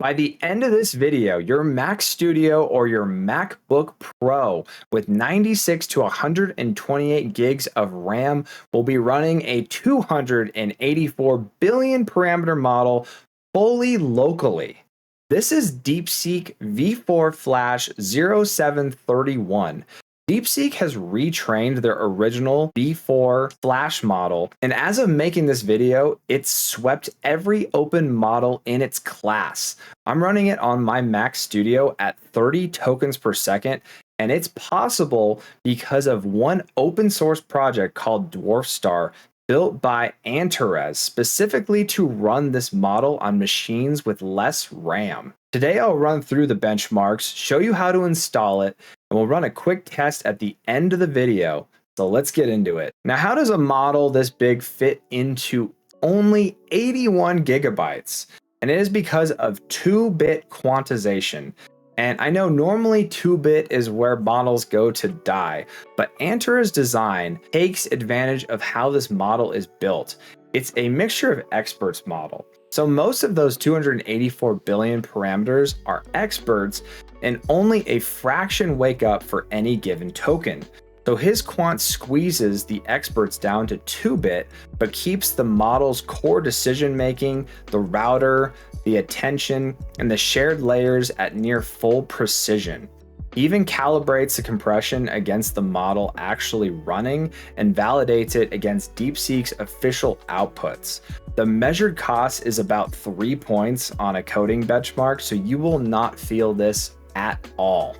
By the end of this video, your Mac Studio or your MacBook Pro with 96 to 128 gigs of RAM will be running a 284 billion parameter model fully locally. This is DeepSeek V4 Flash 0731. DeepSeek has retrained their original V4 Flash model, and as of making this video, it's swept every open model in its class. I'm running it on my Mac Studio at 30 tokens per second, and it's possible because of one open source project called Dwarf Star built by Hermes specifically to run this model on machines with less RAM. Today I'll run through the benchmarks, show you how to install it, and we'll run a quick test at the end of the video. So let's get into it. Now, how does a model this big fit into only 81 gigabytes? And it is because of 2-bit quantization. And I know normally 2-bit is where models go to die, but Antare's design takes advantage of how this model is built. It's a mixture of experts model. So most of those 284 billion parameters are experts, and only a fraction wake up for any given token. So his quant squeezes the experts down to 2-bit, but keeps the model's core decision making, the router, the attention, and the shared layers at near full precision. He even calibrates the compression against the model actually running and validates it against DeepSeek's official outputs. The measured cost is about 3 points on a coding benchmark, so you will not feel this at all.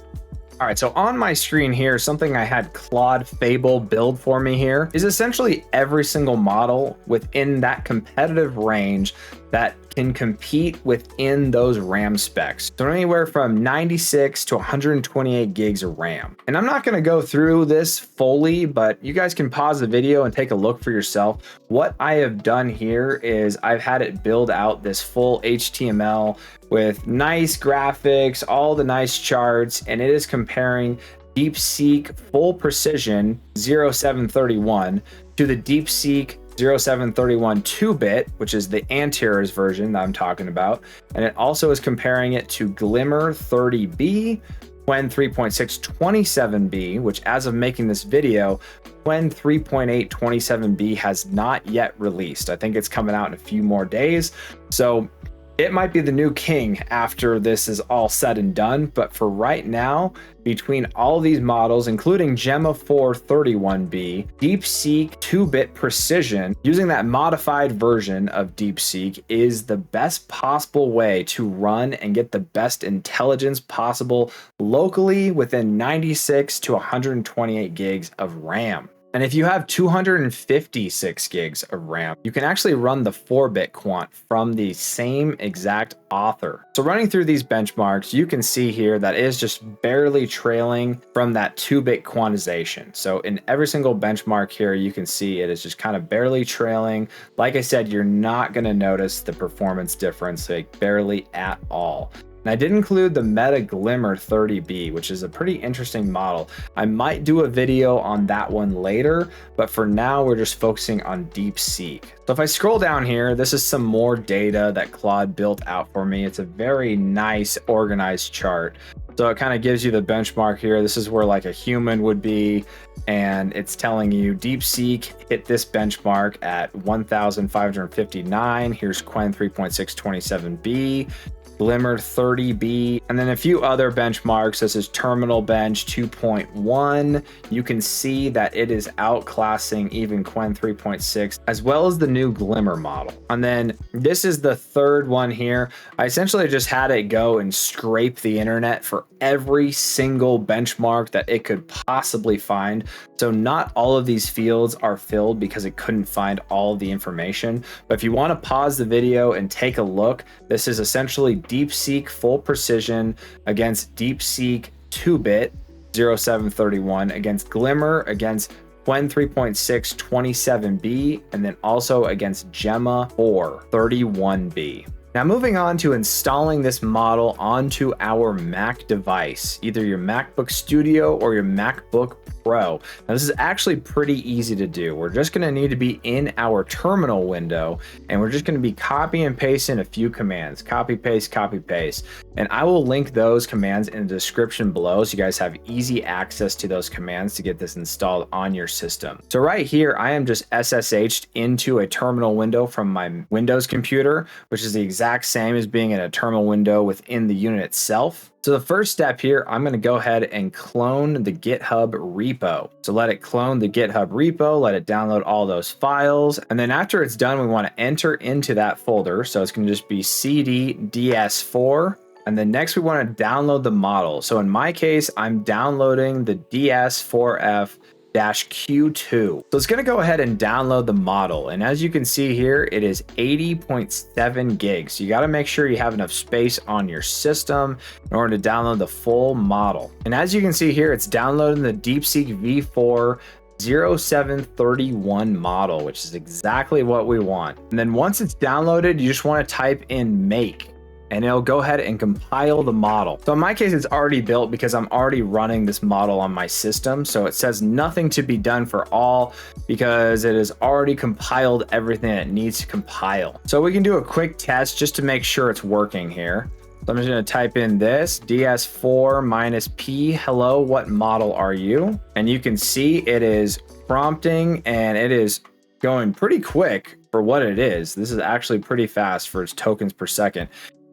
All right, so on my screen here, something I had Claude Fable build for me here is essentially every single model within that competitive range that can compete within those RAM specs. So anywhere from 96 to 128 gigs of RAM. And I'm not gonna go through this fully, but you guys can pause the video and take a look for yourself. What I have done here is I've had it build out this full HTML with nice graphics, all the nice charts, and it is comparing DeepSeek Full Precision 0731 to the DeepSeek 0731 2-bit, which is the Antare's version that I'm talking about. And it also is comparing it to Glimmer 30B, Qwen 3.6 27B, which as of making this video, Qwen 3.8 27B has not yet released. I think it's coming out in a few more days. So it might be the new king after this is all said and done, but for right now, between all these models, including Gemma 4 31B, DeepSeek 2-bit precision, using that modified version of DeepSeek is the best possible way to run and get the best intelligence possible locally within 96 to 128 gigs of RAM. And if you have 256 gigs of RAM, you can actually run the 4-bit quant from the same exact author. So running through these benchmarks, you can see here that it is just barely trailing from that 2-bit quantization. So in every single benchmark here, you can see it is just kind of barely trailing. Like I said, you're not going to notice the performance difference, like barely at all. And I did include the Meta Glimmer 30B, which is a pretty interesting model. I might do a video on that one later, but for now, we're just focusing on DeepSeek. So if I scroll down here, this is some more data that Claude built out for me. It's a very nice organized chart. So it kind of gives you the benchmark here. This is where like a human would be, and it's telling you DeepSeek hit this benchmark at 1,559. Here's Qwen 3.6 27B. Glimmer 30B, and then a few other benchmarks. This is Terminal Bench 2.1. You can see that it is outclassing even Qwen 3.6, as well as the new Glimmer model. And then this is the third one here. I essentially just had it go and scrape the internet for every single benchmark that it could possibly find. So not all of these fields are filled because it couldn't find all of the information. But if you want to pause the video and take a look, this is essentially DeepSeek Full Precision against DeepSeek 2-bit 0731 against Glimmer against Qwen 3.6 27B, and then also against Gemma 4 31B. Now moving on to installing this model onto our Mac device, either your MacBook Studio or your MacBook Pro. Now this is actually pretty easy to do. We're just going to need to be in our terminal window, and we're just going to be copy and pasting a few commands. Copy, paste, copy, paste. And I will link those commands in the description below so you guys have easy access to those commands to get this installed on your system. So right here, I am just SSH'd into a terminal window from my Windows computer, which is the exact same as being in a terminal window within the unit itself. So the first step here, I'm going to go ahead and clone the GitHub repo. So let it clone the GitHub repo, let it download all those files. And then after it's done, we want to enter into that folder. So it's going to just be CD DS4. And then next we want to download the model. So in my case, I'm downloading the DS4F Q2. So it's going to go ahead and download the model. And as you can see here, it is 80.7 gigs. So you got to make sure you have enough space on your system in order to download the full model. And as you can see here, it's downloading the DeepSeek V4 0731 model, which is exactly what we want. And then once it's downloaded, you just want to type in make, and it'll go ahead and compile the model. So in my case, it's already built because I'm already running this model on my system. So it says nothing to be done for all because it has already compiled everything it needs to compile. So we can do a quick test just to make sure it's working here. So I'm just going to type in this DS4 -P. Hello, what model are you? And you can see it is prompting and it is going pretty quick for what it is. This is actually pretty fast for its tokens per second.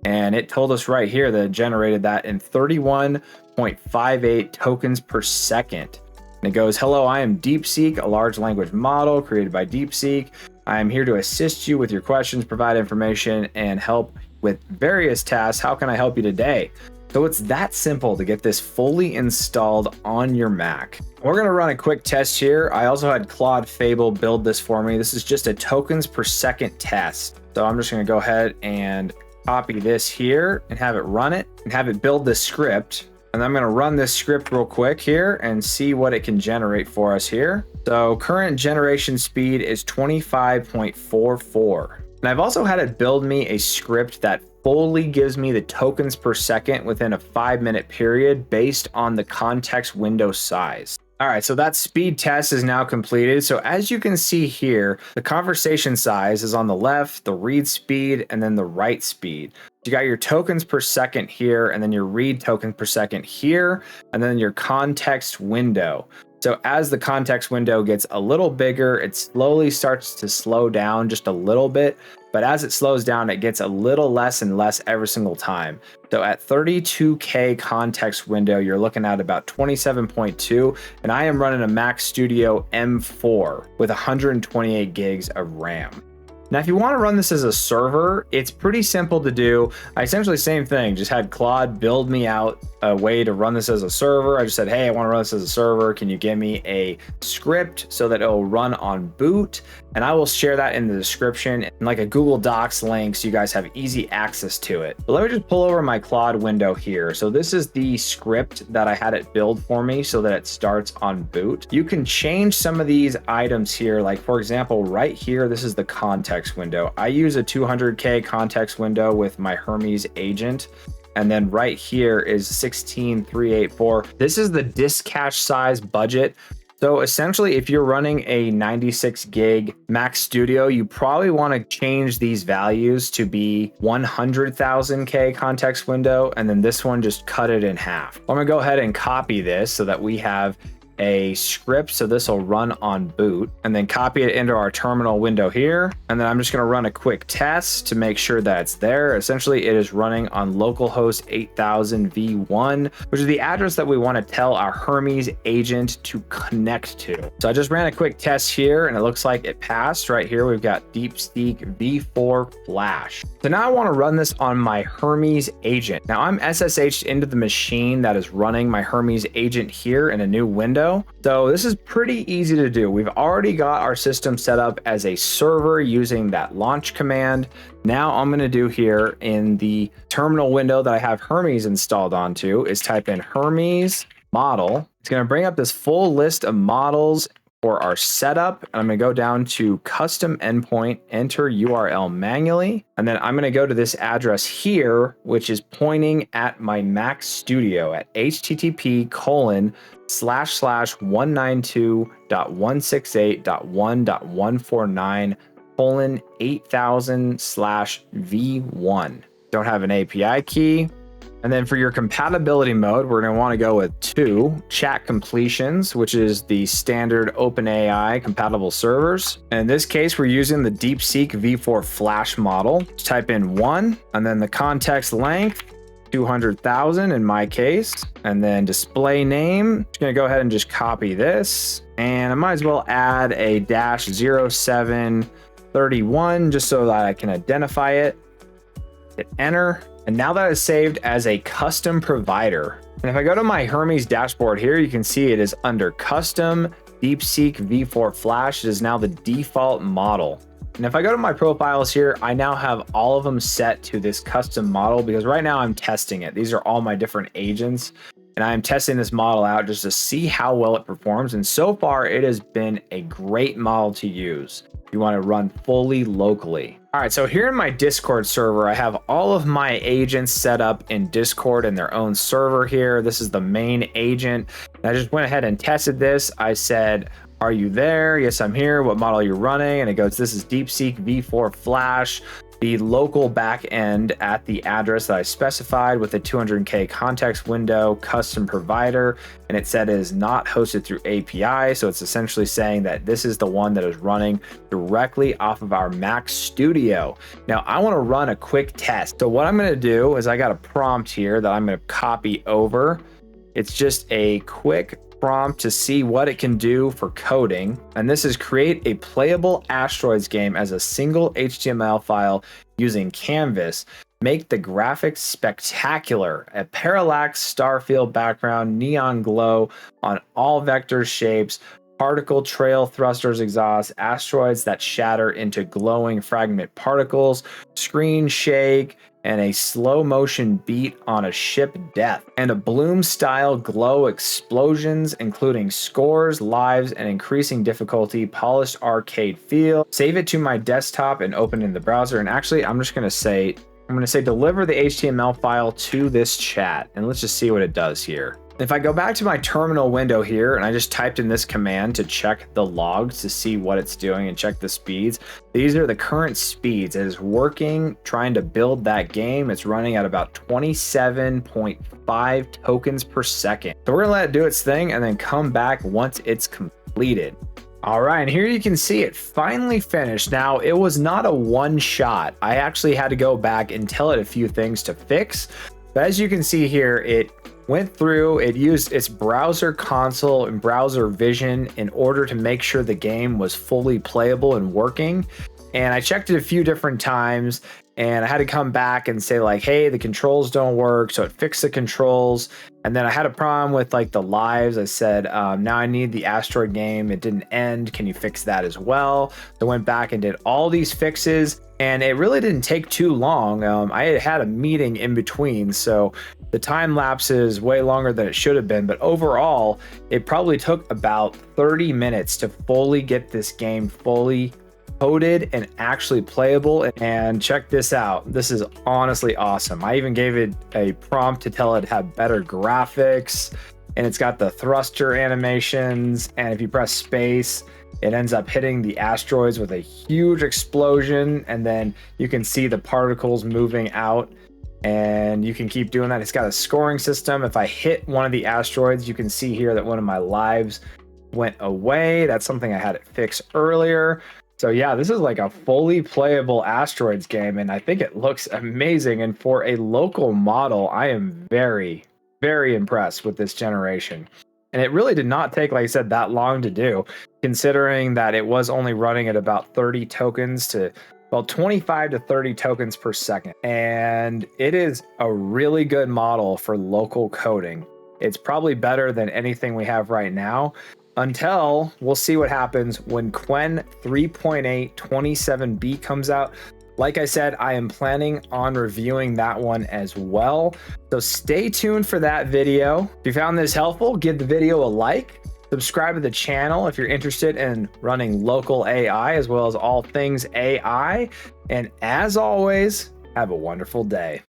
And it told us right here that it generated that in 31.58 tokens per second. And it goes, hello, I am DeepSeek, a large language model created by DeepSeek. I am here to assist you with your questions, provide information, and help with various tasks. How can I help you today? So it's that simple to get this fully installed on your Mac. We're going to run a quick test here. I also had Claude Fable build this for me. This is just a tokens per second test. So I'm just going to go ahead and copy this here and have it run it and have it build this script. And I'm going to run this script real quick here and see what it can generate for us here. So current generation speed is 25.44. And I've also had it build me a script that fully gives me the tokens per second within a 5-minute period based on the context window size. All right, so that speed test is now completed. So as you can see here, the conversation size is on the left, the read speed, and then the write speed. You got your tokens per second here, and then your read tokens per second here, and then your context window. So as the context window gets a little bigger, it slowly starts to slow down just a little bit. But as it slows down, it gets a little less and less every single time. So at 32K context window, you're looking at about 27.2. And I am running a Mac Studio M4 with 128 gigs of RAM. Now, if you want to run this as a server, it's pretty simple to do. I essentially same thing, just had Claude build me out a way to run this as a server. I just said, hey, I want to run this as a server. Can you give me a script so that it'll run on boot? And I will share that in the description and like a Google Docs link so you guys have easy access to it. But let me just pull over my Claude window here. So this is the script that I had it build for me so that it starts on boot. You can change some of these items here. Like for example, right here, this is the context window. I use a 200K context window with my Hermes Agent. And then right here is 16384. This is the disk cache size budget. So essentially, if you're running a 96 gig Mac Studio, you probably want to change these values to be 100,000 K context window. And then this one, just cut it in half. I'm going to go ahead and copy this so that we have a script. So this will run on boot, and then copy it into our terminal window here. And then I'm just going to run a quick test to make sure that it's there. Essentially, it is running on localhost 8000 V1, which is the address that we want to tell our Hermes agent to connect to. So I just ran a quick test here and it looks like it passed. Right here, we've got DeepSeek V4 Flash. So now I want to run this on my Hermes agent. Now I'm SSH'd into the machine that is running my Hermes agent here in a new window. So this is pretty easy to do. We've already got our system set up as a server using that launch command. Now I'm going to do here in the terminal window that I have Hermes installed onto is type in Hermes model. It's going to bring up this full list of models for our setup. I'm going to go down to custom endpoint, enter URL manually, and then I'm going to go to this address here, which is pointing at my Mac Studio at http://192.168.1.149:8000/v1. Don't have an API key. And then for your compatibility mode, we're going to want to go with 2 chat completions, which is the standard OpenAI compatible servers. And in this case, we're using the DeepSeek V4 Flash model. Type in 1 and then the context length, 200,000 in my case. And then display name, just going to go ahead and just copy this. And I might as well add a -0731 just so that I can identify it. Hit enter. And now that is saved as a custom provider. And if I go to my Hermes dashboard here, you can see it is under custom DeepSeek V4 Flash. It is now the default model. And if I go to my profiles here, I now have all of them set to this custom model because right now I'm testing it. These are all my different agents. And I'm testing this model out just to see how well it performs. And so far, it has been a great model to use. You want to run fully locally. All right, so here in my Discord server, I have all of my agents set up in Discord in their own server here. This is the main agent. And I just went ahead and tested this. I said, are you there? Yes, I'm here. What model are you running? And it goes, this is DeepSeek V4 Flash, the local backend at the address that I specified with a 200K context window custom provider. And it said it is not hosted through API. So it's essentially saying that this is the one that is running directly off of our Mac Studio. Now I want to run a quick test. So what I'm going to do is I got a prompt here that I'm going to copy over. It's just a quick prompt to see what it can do for coding. And this is create a playable asteroids game as a single HTML file using Canvas. Make the graphics spectacular. A parallax starfield background, neon glow on all vector shapes, particle trail thrusters exhaust, asteroids that shatter into glowing fragment particles, screen shake, and a slow motion beat on a ship death, and a bloom style glow explosions, including scores, lives, and increasing difficulty, polished arcade feel. Save it to my desktop and open in the browser. And actually, I'm going to say deliver the HTML file to this chat, and let's just see what it does here. If I go back to my terminal window here and I just typed in this command to check the logs to see what it's doing and check the speeds, these are the current speeds. It is working, trying to build that game. It's running at about 27.5 tokens per second. So we're gonna let it do its thing and then come back once it's completed. All right, and here you can see it finally finished. Now, it was not a one shot. I actually had to go back and tell it a few things to fix. But as you can see here, it went through, it used its browser console and browser vision in order to make sure the game was fully playable and working. And I checked it a few different times and I had to come back and say like, hey, the controls don't work. So it fixed the controls. And then I had a problem with like the lives. I said, now I need the asteroid game. It didn't end. Can you fix that as well? So I went back and did all these fixes and it really didn't take too long. I had a meeting in between. So the time lapse is way longer than it should have been. But overall, it probably took about 30 minutes to fully get this game fully coded and actually playable. And check this out. This is honestly awesome. I even gave it a prompt to tell it to have better graphics, and it's got the thruster animations. And if you press space, it ends up hitting the asteroids with a huge explosion. And then you can see the particles moving out, and you can keep doing that. It's got a scoring system. If I hit one of the asteroids, you can see here that one of my lives went away. That's something I had it fix earlier. So yeah, this is like a fully playable asteroids game, and I think it looks amazing. And for a local model, I am very, very impressed with this generation. And it really did not take, like I said, that long to do, considering that it was only running at about 30 tokens to, well, 25 to 30 tokens per second. And it is a really good model for local coding. It's probably better than anything we have right now, until we'll see what happens when Qwen 3.8 27B comes out. Like I said, I am planning on reviewing that one as well. So stay tuned for that video. If you found this helpful, give the video a like, Subscribe to the channel if you're interested in running local AI as well as all things AI. And as always, have a wonderful day.